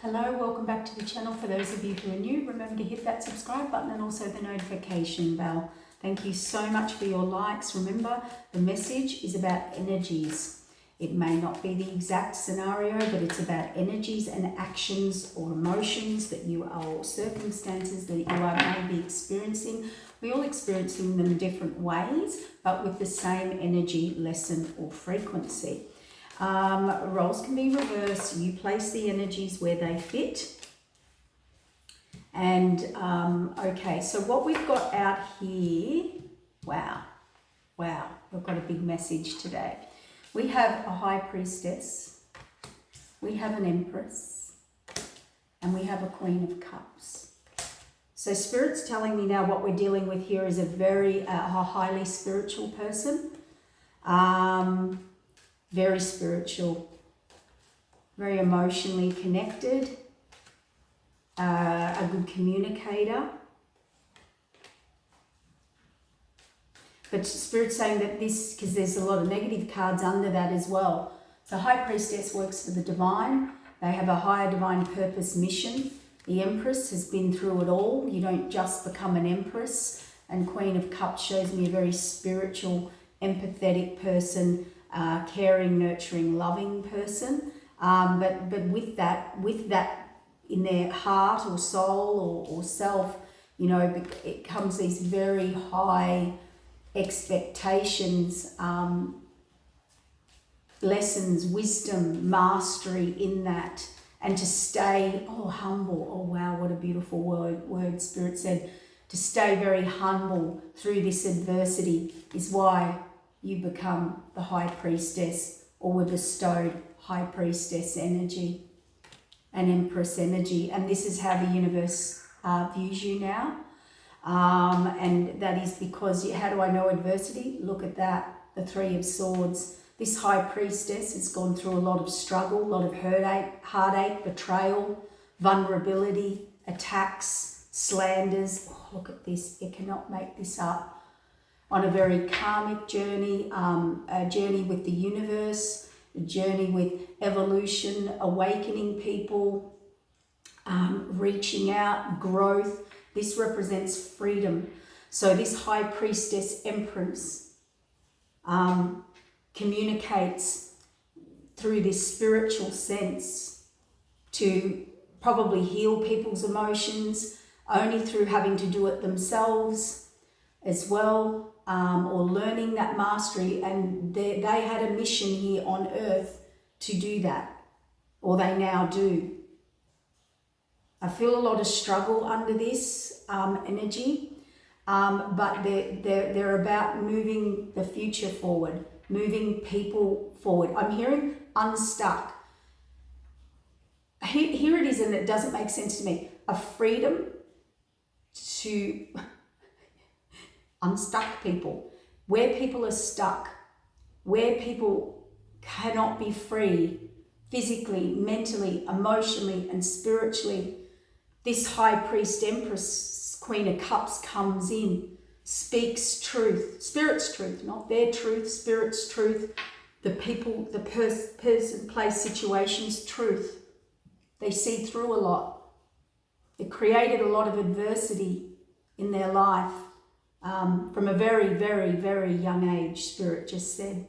Hello, welcome back to the channel. For those of you who are new, remember to hit that subscribe button and also the notification bell. Thank you so much for your likes. Remember, the message is about energies. It may not be the exact scenario, but it's about energies and actions or emotions that you are, or circumstances that you are maybe experiencing. We're all experiencing them in different ways, but with the same energy, lesson, or frequency. Roles can be reversed. You place the energies where they fit. And okay, so what we've got out here, wow, we've got a big message today. We have a high priestess, we have an empress, and we have a queen of cups. So Spirit's telling me now what we're dealing with here is a highly spiritual person. Very spiritual, very emotionally connected, a good communicator. But Spirit's saying that this, because there's a lot of negative cards under that as well. So High Priestess works for the divine. They have a higher divine purpose mission. The Empress has been through it all. You don't just become an Empress. And Queen of Cups shows me a very spiritual, empathetic person, caring, nurturing, loving person, but with that in their heart or soul or self, you know, it comes these very high expectations, lessons, wisdom, mastery in that, and to stay humble. Oh wow, what a beautiful word Spirit said. To stay very humble through this adversity is why you become the High Priestess, or were bestowed High Priestess energy and Empress energy. And this is how the universe views you now. And that is because, how do I know adversity? Look at that, the Three of Swords. This High Priestess has gone through a lot of struggle, a lot of heartache, betrayal, vulnerability, attacks, slanders. Oh, look at this, you cannot make this up. On a very karmic journey, a journey with the universe, a journey with evolution, awakening people, reaching out, growth. This represents freedom. So this High Priestess Empress communicates through this spiritual sense to probably heal people's emotions, only through having to do it themselves as well. Or learning that mastery, and they had a mission here on earth to do that, or they now do. I feel a lot of struggle under this energy, but they're about moving the future forward, moving people forward. I'm hearing unstuck. Here it is, and it doesn't make sense to me. A freedom to unstuck people, where people are stuck, where people cannot be free physically, mentally, emotionally, and spiritually. This High Priest Empress, Queen of Cups comes in, speaks truth, Spirit's truth, not their truth, Spirit's truth, the people, the person, place, situations, truth. They see through a lot. It created a lot of adversity in their life. From a very, very, very young age, Spirit just said.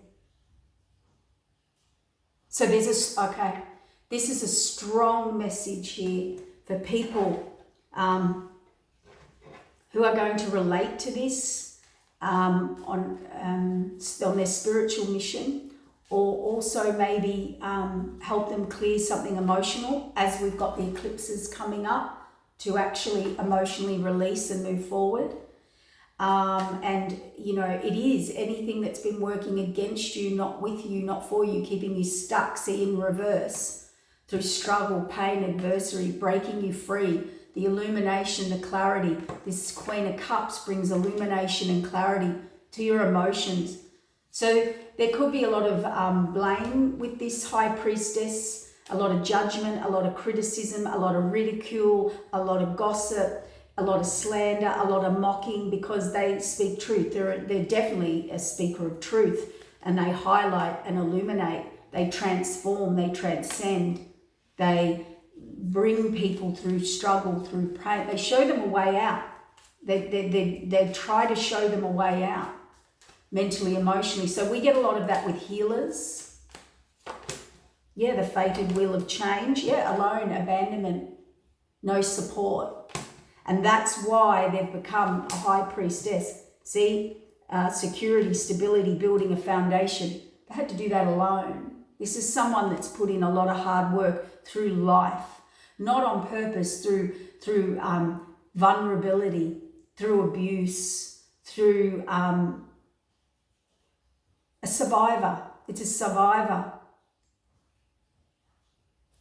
So this is a strong message here for people who are going to relate to this on their spiritual mission, or also maybe help them clear something emotional, as we've got the eclipses coming up, to actually emotionally release and move forward. And, you know, it is anything that's been working against you, not with you, not for you, keeping you stuck, see in reverse, through struggle, pain, adversity, breaking you free, the illumination, the clarity. This Queen of Cups brings illumination and clarity to your emotions. So there could be a lot of blame with this High Priestess, a lot of judgment, a lot of criticism, a lot of ridicule, a lot of gossip, a lot of slander, a lot of mocking, because they speak truth. They're definitely a speaker of truth, and they highlight and illuminate. They transform, they transcend, they bring people through struggle, through pain. They show them a way out. They try to show them a way out, mentally, emotionally. So we get a lot of that with healers. Yeah, the fated wheel of change. Yeah, alone, abandonment, no support. And that's why they've become a high priestess. See, security, stability, building a foundation. They had to do that alone. This is someone that's put in a lot of hard work through life, not on purpose, through vulnerability, through abuse, through a survivor. It's a survivor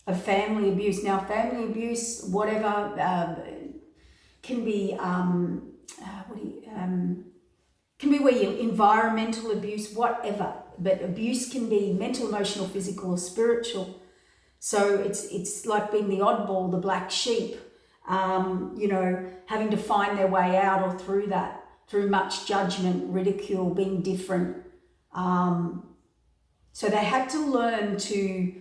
of family abuse. Now, family abuse, whatever, can be can be where you environmental abuse, whatever. But abuse can be mental, emotional, physical, or spiritual. So it's like being the oddball, the black sheep. Having to find their way out or through that, through much judgment, ridicule, being different. So they had to learn to,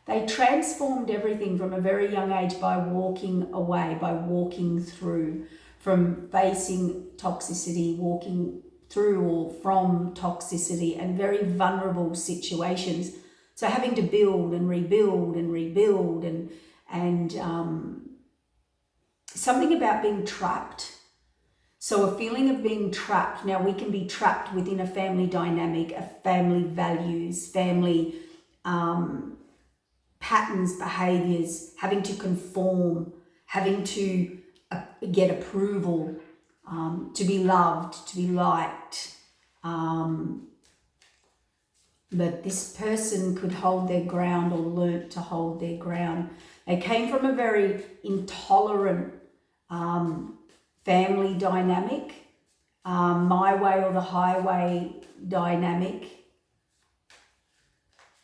they transformed everything from a very young age by walking away, by walking through, from facing toxicity, walking through or from toxicity and very vulnerable situations. So having to build and rebuild and something about being trapped. So a feeling of being trapped. Now we can be trapped within a family dynamic, a family values, family patterns, behaviors, having to conform, having to get approval, to be loved, to be liked. But this person could hold their ground or learnt to hold their ground. They came from a very intolerant family dynamic, my way or the highway dynamic.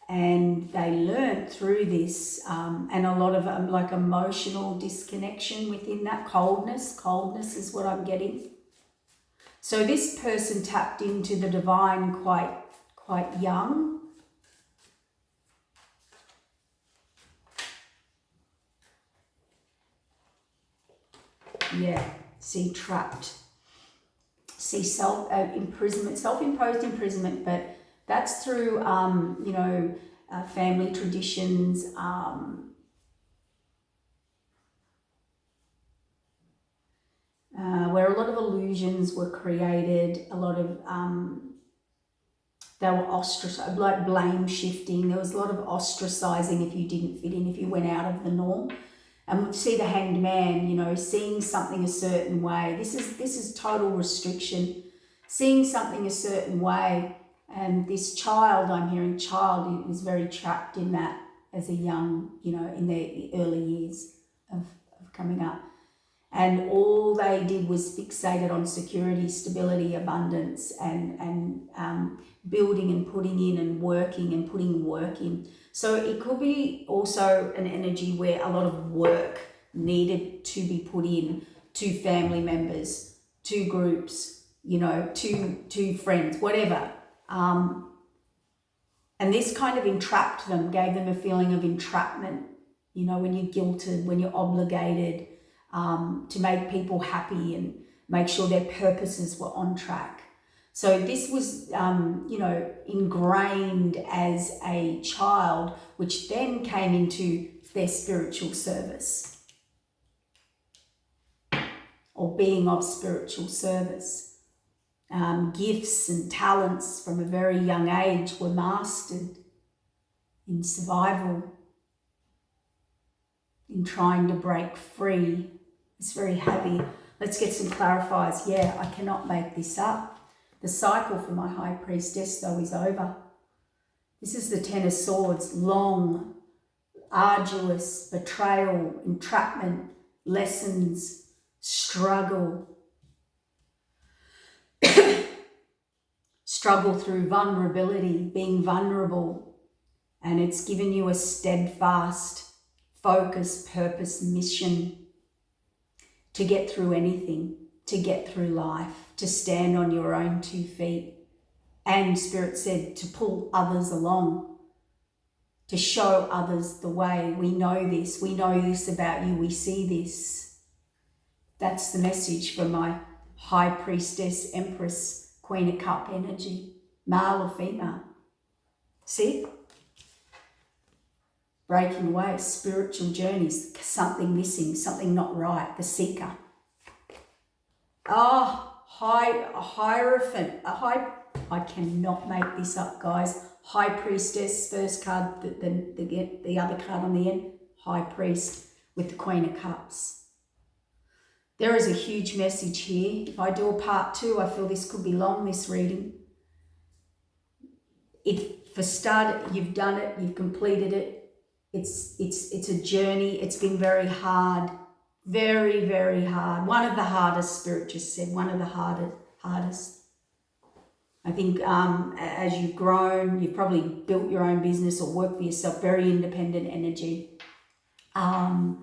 And they learnt through this and a lot of like emotional disconnection within that, coldness is what I'm getting. So this person tapped into the divine quite young. Yeah, see, trapped. See, self-imposed imprisonment, but that's through, family traditions, where a lot of illusions were created, a lot of, they were ostracized, like blame shifting. There was a lot of ostracizing if you didn't fit in, if you went out of the norm. And we see the Hanged Man, seeing something a certain way. This is total restriction. Seeing something a certain way. And this child, I'm hearing child, was very trapped in that as a young, in their early years of coming up. And all they did was fixated on security, stability, abundance, and building and putting in and working and putting work in. So it could be also an energy where a lot of work needed to be put in to family members, to groups, to friends, whatever. And this kind of entrapped them, gave them a feeling of entrapment, when you're guilted, when you're obligated, to make people happy and make sure their purposes were on track. So this was, ingrained as a child, which then came into their spiritual service or being of spiritual service. Gifts and talents from a very young age were mastered in survival, in trying to break free. It's very heavy. Let's get some clarifiers. Yeah, I cannot make this up. The cycle for my high priestess, though, is over. This is the Ten of Swords. Long, arduous, betrayal, entrapment, lessons, struggle. Struggle through vulnerability, being vulnerable. And it's given you a steadfast focus, purpose, mission to get through anything, to get through life, to stand on your own 2 feet. And Spirit said to pull others along, to show others the way. We know this about you, we see this. That's the message for my High Priestess, Empress, Queen of Cup energy, male or female. See? Breaking away, spiritual journeys, something missing, something not right, the seeker. Hierophant, I cannot make this up, guys. High Priestess, first card, the other card on the end, High Priest with the Queen of Cups. There is a huge message here. If I do a part 2, I feel this could be long, this reading. For start, you've done it, you've completed it. It's a journey. It's been very hard, very, very hard. One of the hardest, Spirit just said, one of the hardest. I think as you've grown, you've probably built your own business or worked for yourself, very independent energy. But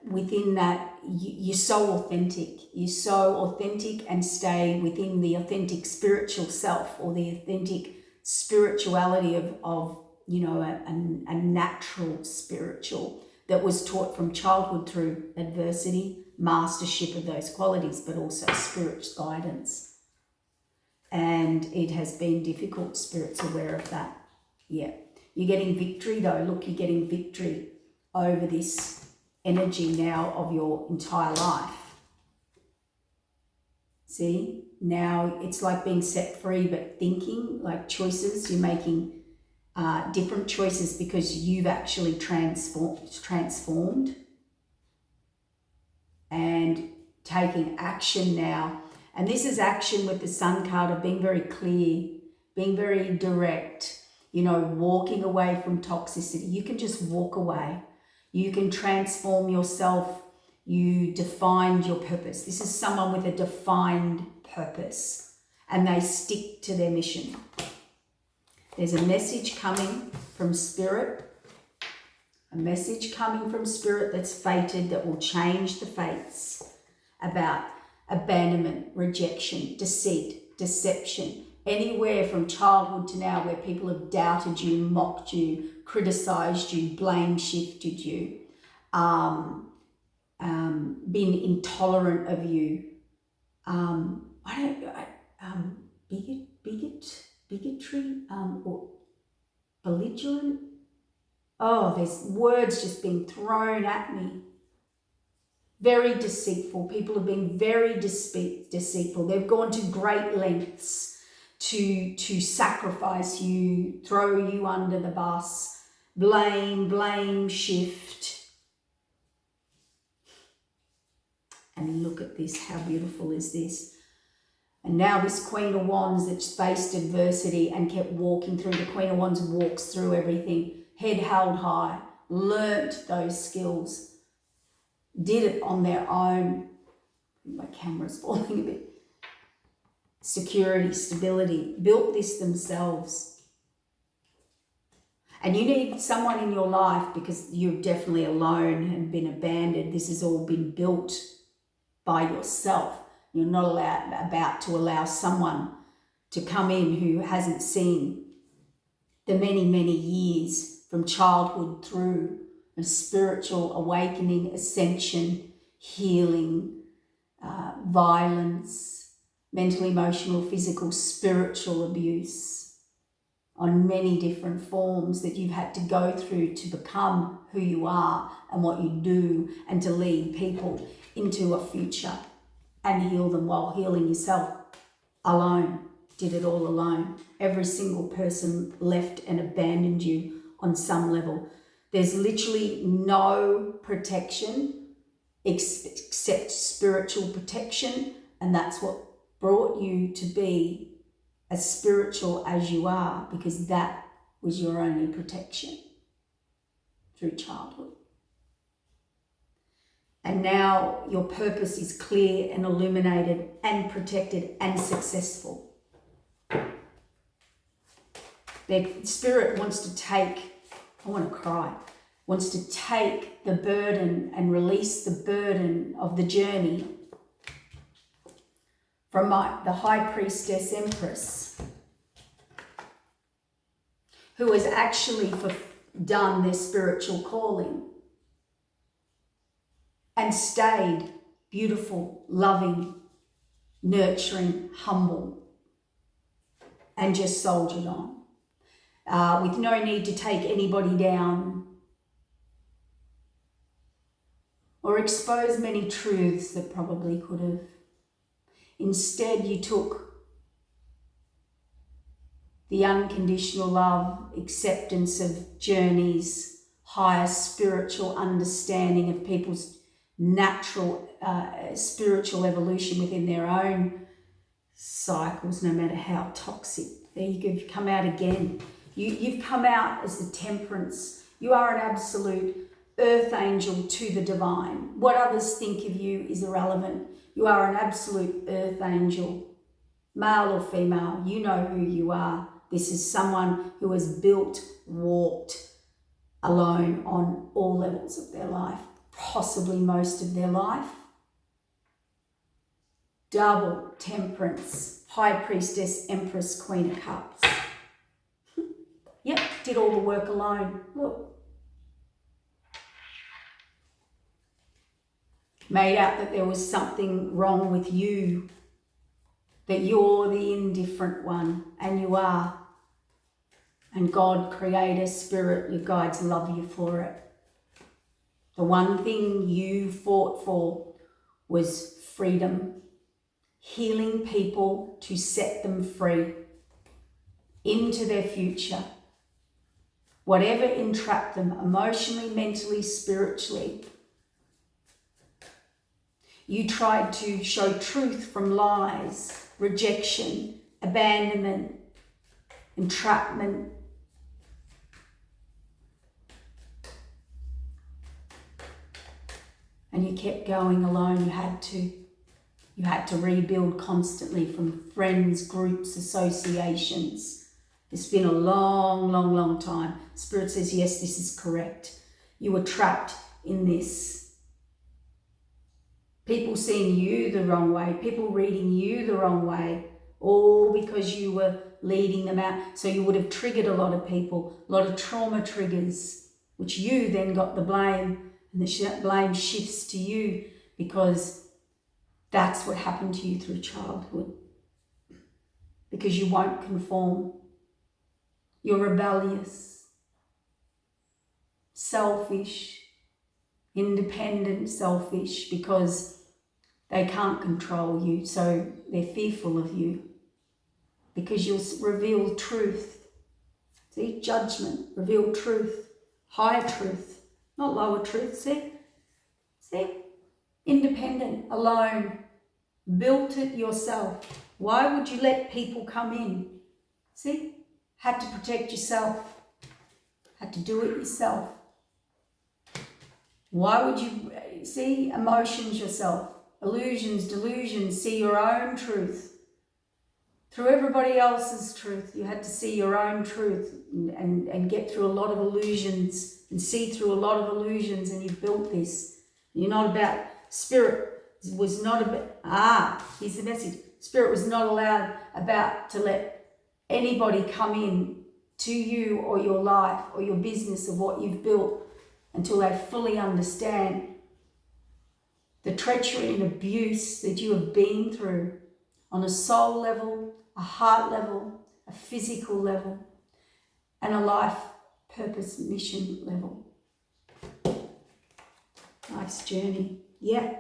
within that, you're so authentic. You're so authentic and stay within the authentic spiritual self or the authentic spirituality of you know, a natural spiritual that was taught from childhood through adversity, mastership of those qualities, but also Spirit's guidance. And it has been difficult. Spirit's aware of that. Yeah. You're getting victory though. Look, you're getting victory over this energy now of your entire life. See? Now it's like being set free, but thinking, like choices. You're making different choices because you've actually transformed and taking action now. And this is action with the Sun card of being very clear, being very direct, you know, walking away from toxicity. You can just walk away. You can transform yourself. You defined your purpose. This is someone with a defined purpose and they stick to their mission. There's a message coming from Spirit, that's fated, that will change the fates, about abandonment, rejection, deceit, deception, anywhere from childhood to now where people have doubted you, mocked you, criticized you, blame shifted you, been intolerant of you, bigotry, or belligerent. Oh, there's words just being thrown at me. Very deceitful. People have been very deceitful. They've gone to great lengths to sacrifice you, throw you under the bus, blame shift. And look at this, how beautiful is this? And now this Queen of Wands that faced adversity and kept walking through, the Queen of Wands walks through everything, head held high, learnt those skills, did it on their own. My camera's falling a bit. Security, stability, built this themselves. And you need someone in your life because you're definitely alone and been abandoned. This has all been built by yourself. You're not about to allow someone to come in who hasn't seen the many, many years from childhood through a spiritual awakening, ascension, healing, violence, mental, emotional, physical, spiritual abuse on many different forms that you've had to go through to become who you are and what you do and to lead people into a future and heal them while healing yourself alone. Did it all alone. Every single person left and abandoned you on some level. There's literally no protection except spiritual protection, and that's what brought you to be as spiritual as you are, because that was your only protection through childhood. And now your purpose is clear and illuminated and protected and successful. Their spirit wants to take, I want to cry, wants to take the burden and release the burden of the journey from the High Priestess Empress, who has actually done their spiritual calling and stayed beautiful, loving, nurturing, humble, and just soldiered on, with no need to take anybody down or expose many truths that probably could have. Instead, you took the unconditional love, acceptance of journeys, higher spiritual understanding of people's natural spiritual evolution within their own cycles, no matter how toxic. There you go, you've come out again. You've come out as the temperance. You are an absolute earth angel to the divine. What others think of you is irrelevant. You are an absolute earth angel, male or female. You know who you are. This is someone who has walked alone on all levels of their life, possibly most of their life. Double temperance, high priestess, empress, queen of cups. Yep, did all the work alone. Look. Made out that there was something wrong with you, that you're the indifferent one, and you are. And God, Creator, Spirit, your guides love you for it. The one thing you fought for was freedom, healing people to set them free into their future. Whatever entrapped them emotionally, mentally, spiritually. You tried to show truth from lies, rejection, abandonment, entrapment. And you kept going alone. You had to rebuild constantly from friends, groups, associations. It's been a long, long, long time. Spirit says, yes, this is correct. You were trapped in this. People seeing you the wrong way, people reading you the wrong way, all because you were leading them out. So you would have triggered a lot of people, a lot of trauma triggers, which you then got the blame, and the blame shifts to you because that's what happened to you through childhood. Because you won't conform. You're rebellious, selfish, independent, selfish, because they can't control you, so they're fearful of you. Because you'll reveal truth. See, judgment, reveal truth, higher truth, not lower truth, see? Independent, alone, built it yourself. Why would you let people come in? See, had to protect yourself, had to do it yourself. Why would you see emotions yourself, illusions, delusions, see your own truth? Through everybody else's truth, you had to see your own truth and get through a lot of illusions and see through a lot of illusions, and you've built this. You're not about, Spirit was not about, here's the message. Spirit was not about to let anybody come in to you or your life or your business of what you've built until they fully understand the treachery and abuse that you have been through on a soul level, a heart level, a physical level, and a life purpose mission level. Life's journey. Yeah.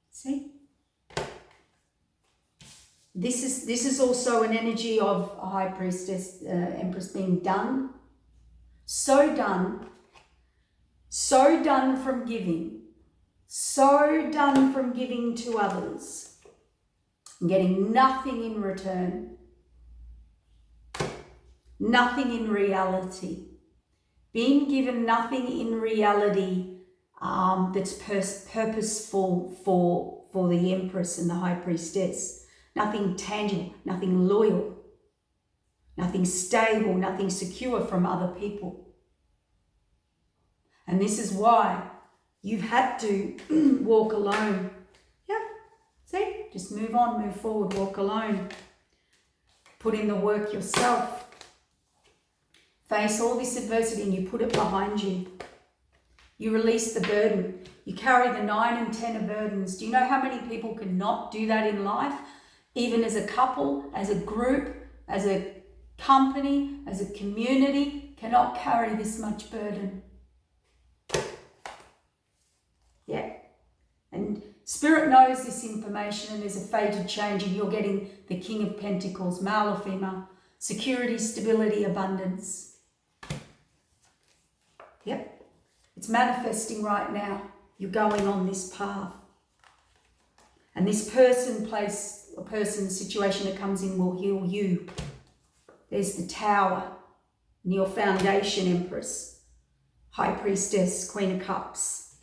See? This is also an energy of a high priestess, empress being done. So done from giving. So done from giving to others. And getting nothing in return. Nothing in reality. Being given nothing in reality that's purposeful for the empress and the high priestess. Nothing tangible, nothing loyal, nothing stable, nothing secure from other people. And this is why you've had to walk alone. Yeah, see? Just move on, move forward, walk alone. Put in the work yourself. face all this adversity and you put it behind you. You release the burden. You carry the 9 and 10 of burdens. Do you know how many people cannot do that in life? Even as a couple, as a group, as a company, as a community, cannot carry this much burden. Yeah. And Spirit knows this information, and there's a fated change, and you're getting the King of Pentacles, male or female, security, stability, abundance. Yep. It's manifesting right now. You're going on this path. And this person, place, or person, situation that comes in will heal you. There's the Tower, and your foundation, Empress, High Priestess, Queen of Cups.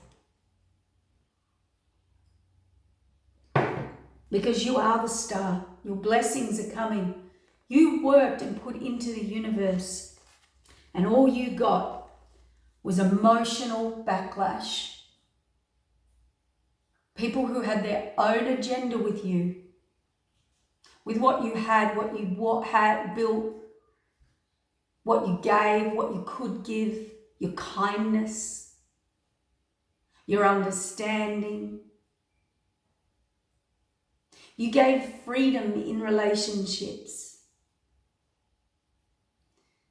Because you are the star. Your blessings are coming. You worked and put into the universe, and all you got was emotional backlash. People who had their own agenda with you, with what you had, what you had built, what you gave, what you could give, your kindness, your understanding. You gave freedom in relationships.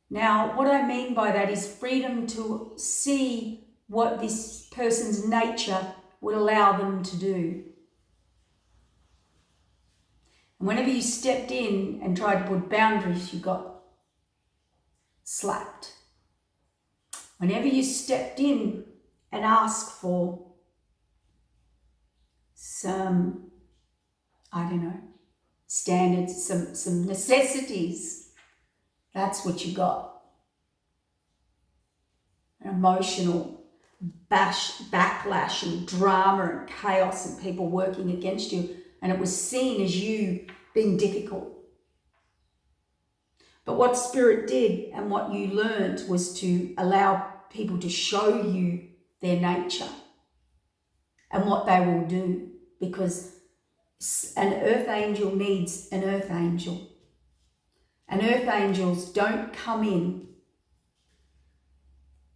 Now, what I mean by that is freedom to see what this person's nature would allow them to do. And whenever you stepped in and tried to put boundaries, you got slapped. Whenever you stepped in and asked for some, standards, some necessities, that's what you got. An emotional backlash and drama and chaos and people working against you. And it was seen as you being difficult. But what Spirit did and what you learned was to allow people to show you their nature and what they will do. Because an earth angel needs an earth angel. And earth angels don't come in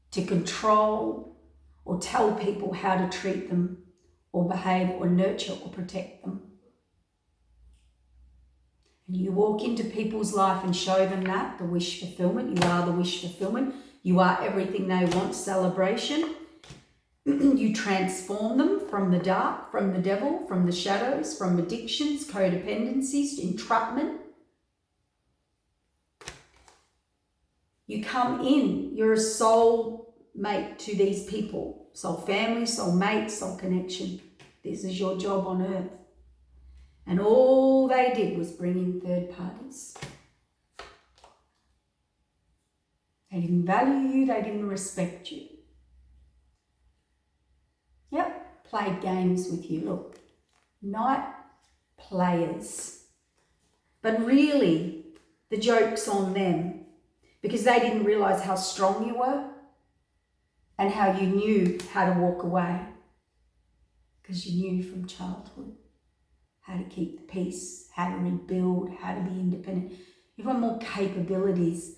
to control or tell people how to treat them or behave or nurture or protect them. And you walk into people's life and show them that, the wish fulfillment. You are the wish fulfillment. You are everything they want, celebration. You transform them from the dark, from the devil, from the shadows, from addictions, codependencies, entrapment. You come in, you're a soul mate to these people. Soul family, soul mate, soul connection. This is your job on earth. And all they did was bring in third parties. They didn't value you, they didn't respect you. Yep, played games with you. Look, night players. But really, the joke's on them. Because they didn't realise how strong you were and how you knew how to walk away. Because you knew from childhood how to keep the peace, how to rebuild, how to be independent. You've got more capabilities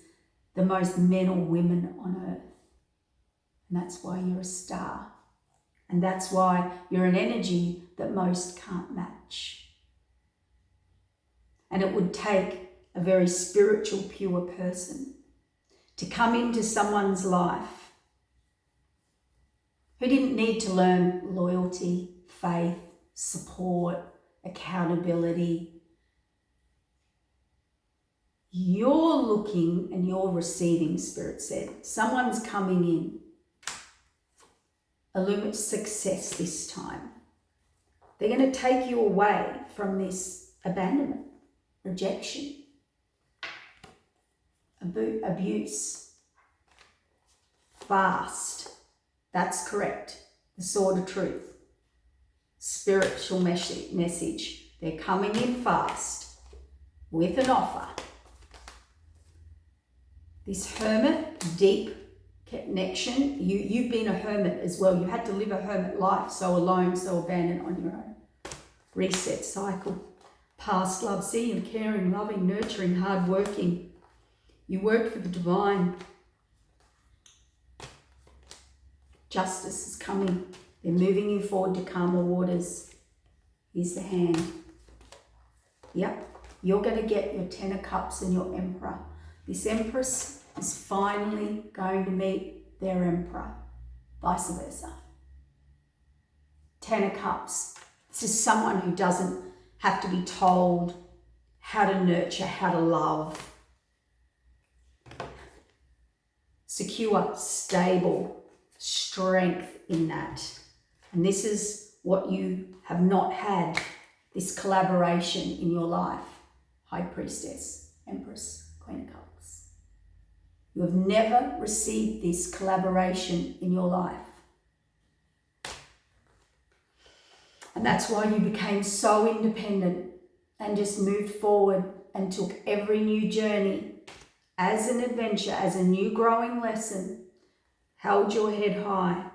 than most men or women on earth. And that's why you're a star. And that's why you're an energy that most can't match. And it would take a very spiritual, pure person to come into someone's life who didn't need to learn loyalty, faith, support, accountability. You're looking and you're receiving, Spirit said. Someone's coming in. Illuminate success this time. They're going to take you away from this abandonment, rejection, abuse. Fast. That's correct. The sword of truth. Spiritual message. They're coming in fast with an offer. This hermit, deep connection. You've been a hermit as well. You had to live a hermit life, so alone, so abandoned on your own. Reset cycle. Past love. See, you're caring, loving, nurturing, hardworking. You worked for the divine. Justice is coming. They're moving you forward to calmer waters. Here's the hand. Yep. You're going to get your Ten of Cups and your Emperor. This Empress is finally going to meet their Emperor. Vice versa. Ten of Cups. This is someone who doesn't have to be told how to nurture, how to love. Secure, stable, strength in that. And this is what you have not had, this collaboration in your life. High Priestess, Empress, Queen of Cups. You have never received this collaboration in your life. And that's why you became so independent and just moved forward and took every new journey as an adventure, as a new growing lesson, held your head high.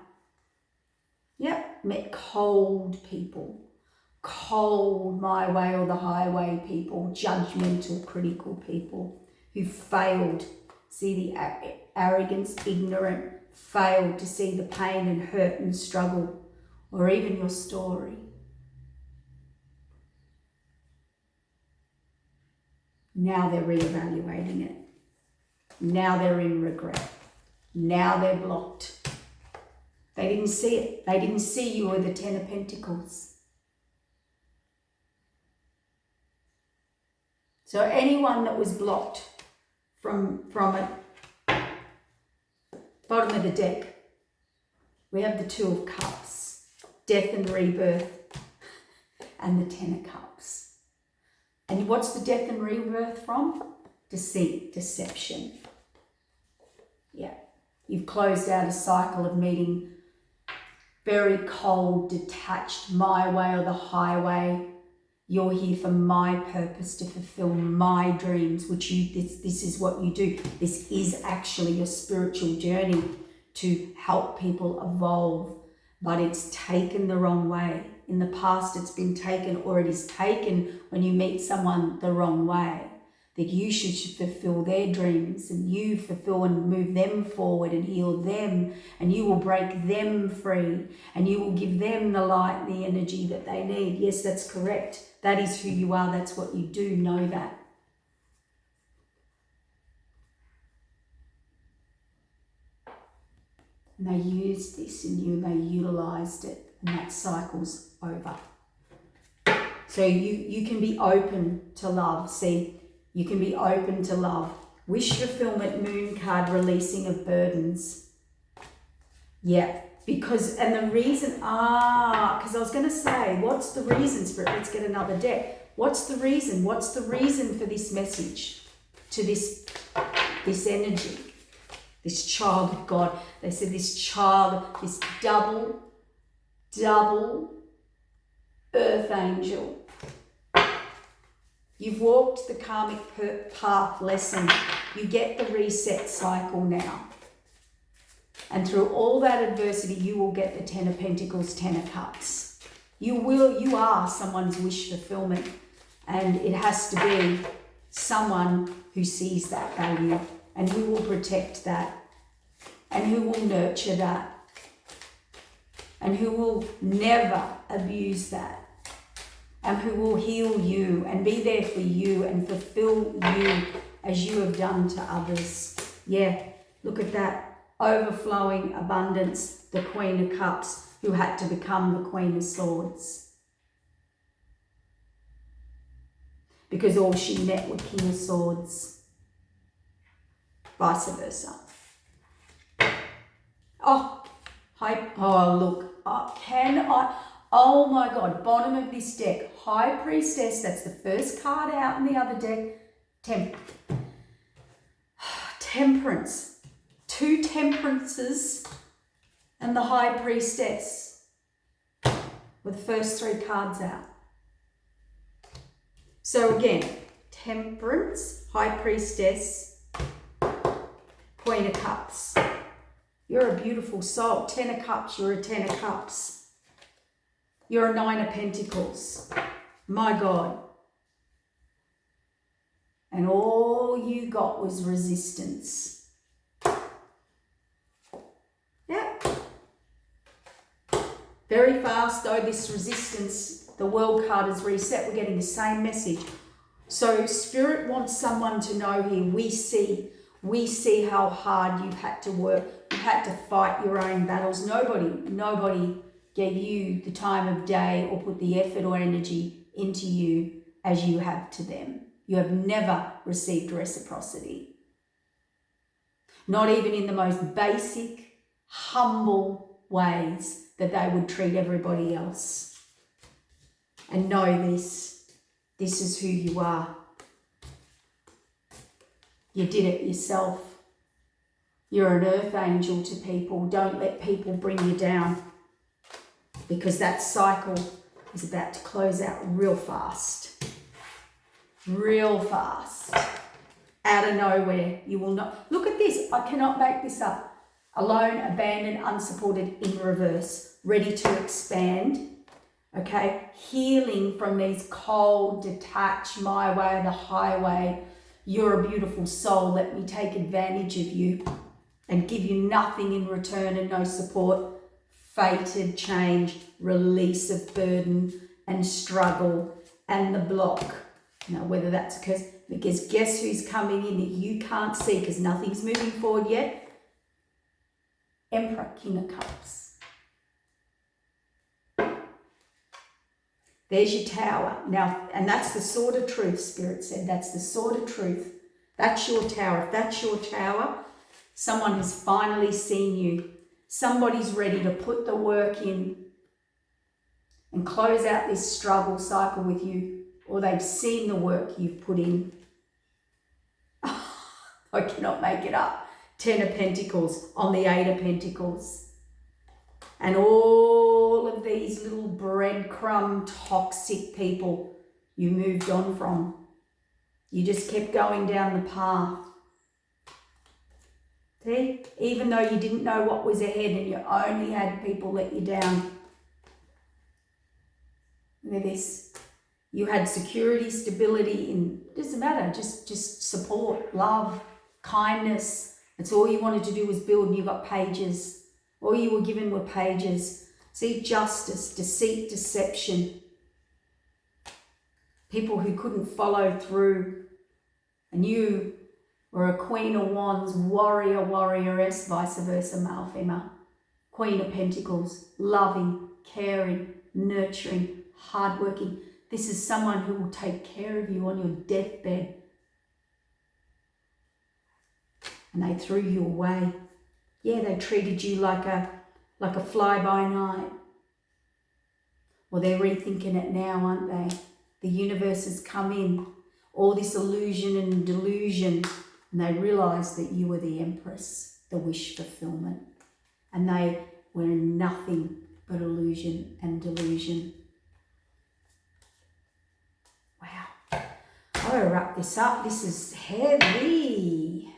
Yep, met cold people, cold my way or the highway people, judgmental, critical people who failed, see the arrogance, ignorant, failed to see the pain and hurt and struggle, or even your story. Now they're reevaluating it. Now they're in regret. Now they're blocked. They didn't see it. They didn't see you were the Ten of Pentacles. So anyone that was blocked from it, bottom of the deck, we have the Two of Cups, death and rebirth, and the Ten of Cups. And what's the death and rebirth from? Deceit, deception. Yeah. You've closed out a cycle of meeting very cold, detached, my way or the highway. You're here for my purpose, to fulfill my dreams, which this is what you do. This is actually your spiritual journey, to help people evolve, but it's taken the wrong way. In the past, it's been taken, or it is taken when you meet someone the wrong way, that you should fulfill their dreams, and you fulfill and move them forward and heal them, and you will break them free, and you will give them the light and the energy that they need. Yes, that's correct. That is who you are. That's what you do. Know that. And they used this in you, they utilized it, and that cycle's over. So you can be open to love. See, you can be open to love. Wish fulfillment, moon card, releasing of burdens. Yeah, because, and the reason, because I was going to say, what's the reason, Spirit? Let's get another deck. What's the reason? What's the reason for this message to this energy? This child of God. They said this child, this double earth angel. You've walked the karmic path lesson. You get the reset cycle now. And through all that adversity, you will get the Ten of Pentacles, Ten of Cups. You are someone's wish fulfillment. And it has to be someone who sees that value and who will protect that and who will nurture that and who will never abuse that and who will heal you and be there for you and fulfill you as you have done to others. Yeah, look at that. Overflowing abundance, the Queen of Cups, who had to become the Queen of Swords. Because all she met were King of Swords. Vice versa. Oh, look. Oh my God, bottom of this deck. High Priestess, that's the first card out in the other deck. Temperance. Two Temperances and the High Priestess with the first three cards out. So again, Temperance, High Priestess, Queen of Cups. You're a beautiful soul. Ten of Cups, you're a Ten of Cups. You're a Nine of Pentacles. My God. And all you got was resistance. Very fast, though, this resistance, the world card is reset. We're getting the same message. So Spirit wants someone to know here, we see how hard you've had to work. You've had to fight your own battles. Nobody gave you the time of day or put the effort or energy into you as you have to them. You have never received reciprocity. Not even in the most basic, humble ways that they would treat everybody else. And know this is who you are. You did it yourself. You're an earth angel to people. Don't let people bring you down, because that cycle is about to close out real fast. Real fast. Out of nowhere. You will not. Look at this. I cannot make this up. Alone, abandoned, unsupported, in reverse. Ready to expand. Okay? Healing from these cold, detached, my way, the highway. You're a beautiful soul. Let me take advantage of you and give you nothing in return and no support. Fated change, release of burden and struggle and the block. Now, whether that's because guess who's coming in that you can't see because nothing's moving forward yet? Emperor, King of Cups. There's your tower. Now, and that's the sword of truth, Spirit said. That's the sword of truth. That's your tower. If that's your tower, someone has finally seen you. Somebody's ready to put the work in and close out this struggle cycle with you, or they've seen the work you've put in. I cannot make it up. 10 of Pentacles on the 8 of Pentacles. And all of these little breadcrumb toxic people you moved on from. You just kept going down the path. See? Even though you didn't know what was ahead and you only had people let you down. Look at this. You had security, stability, and it doesn't matter. Just support, love, kindness. That's all you wanted to do was build, and you got pages. All you were given were pages. See, justice, deceit, deception. People who couldn't follow through. And you were a Queen of Wands, warrior, warrioress, vice versa, male, female. Queen of Pentacles, loving, caring, nurturing, hardworking. This is someone who will take care of you on your deathbed. And they threw you away. Yeah, they treated you like a fly-by-night. Well, they're rethinking it now, aren't they? The universe has come in. All this illusion and delusion. And they realised that you were the Empress, the wish fulfillment. And they were nothing but illusion and delusion. Wow. I'm going to wrap this up. This is heavy.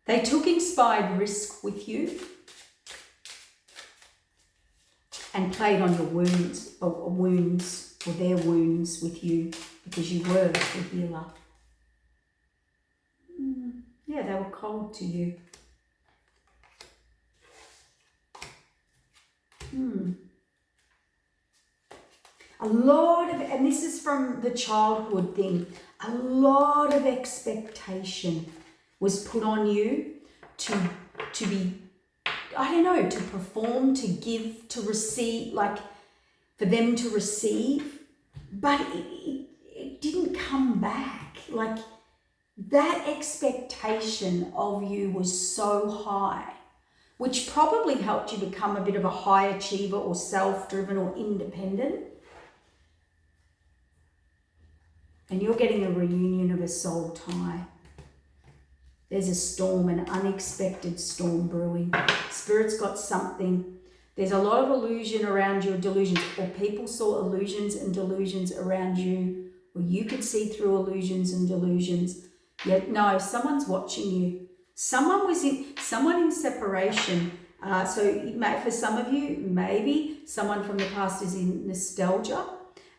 They took inspired risk with you and played on your wounds or their wounds with you because you were the healer. Yeah, they were cold to you. A lot of, and this is from the childhood thing, a lot of expectation was put on you to be, I don't know, to perform, to give, to receive, like for them to receive, but it didn't come back. Like that expectation of you was so high, which probably helped you become a bit of a high achiever or self-driven or independent. And you're getting a reunion of a soul tie. There's a storm, an unexpected storm brewing. Spirit's got something. There's a lot of illusion around your delusions, or people saw illusions and delusions around you, or you could see through illusions and delusions. Yet no, someone's watching you. Someone in separation. So for some of you, maybe someone from the past is in nostalgia.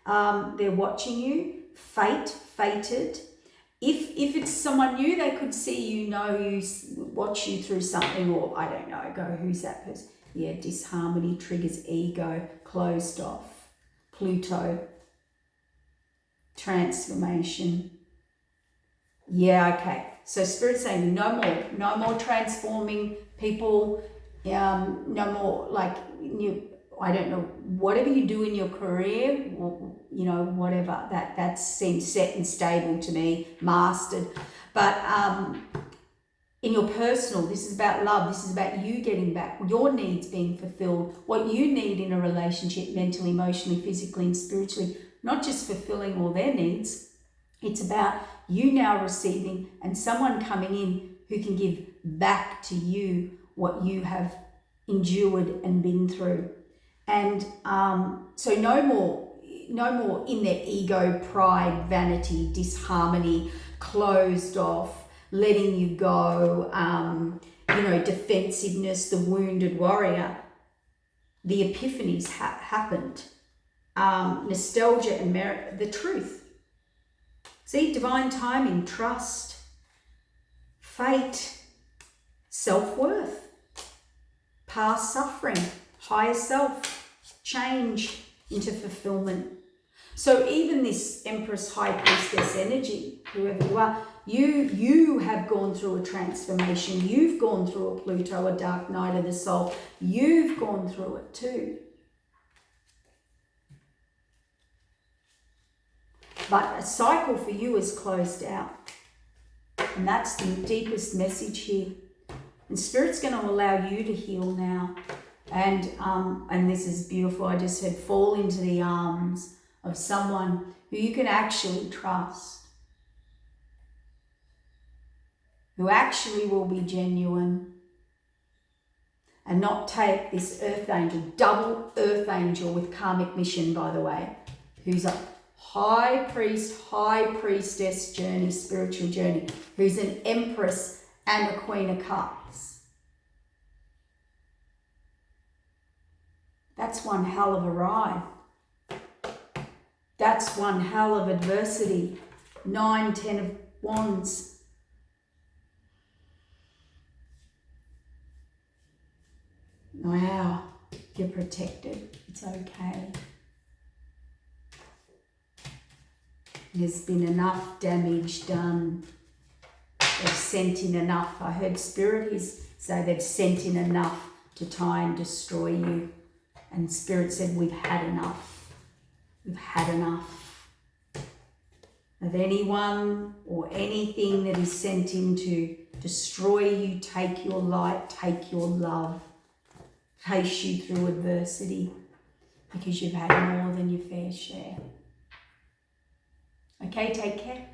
They're watching you. Fated. If it's someone new, they could see you, know you, watch you through something, or I don't know, go, who's that person? Yeah, disharmony triggers ego, closed off, Pluto, transformation. Yeah, okay. So Spirit's saying no more transforming people, no more like I don't know, whatever you do in your career, you know, whatever, that seems set and stable to me, mastered. But in your personal, this is about love, this is about you getting back, your needs being fulfilled, what you need in a relationship, mentally, emotionally, physically, and spiritually, not just fulfilling all their needs. It's about you now receiving and someone coming in who can give back to you what you have endured and been through. And so no more in their ego, pride, vanity, disharmony, closed off, letting you go, you know, defensiveness, the wounded warrior. The epiphanies happened. Nostalgia and merit, the truth. See, divine timing, trust, fate, self-worth, past suffering, higher self, change into fulfillment. So even this Empress, High Priestess energy, whoever you are, you have gone through a transformation. You've gone through a Pluto, a dark night of the soul. You've gone through it too. But a cycle for you is closed out. And that's the deepest message here. And Spirit's going to allow you to heal now. And this is beautiful. I just said, fall into the arms of someone who you can actually trust, who actually will be genuine, and not take this earth angel, double earth angel with karmic mission, by the way, who's a high priest, high priestess journey, spiritual journey, who's an empress and a queen of cups. That's one hell of a ride. That's one hell of adversity. 9, 10 of wands. Wow, you're protected. It's okay. There's been enough damage done. They've sent in enough. I heard Spirit say they've sent in enough to try and destroy you. And Spirit said, we've had enough. We've had enough of anyone or anything that is sent in to destroy you, take your light, take your love, chase you through adversity, because you've had more than your fair share. Okay, take care.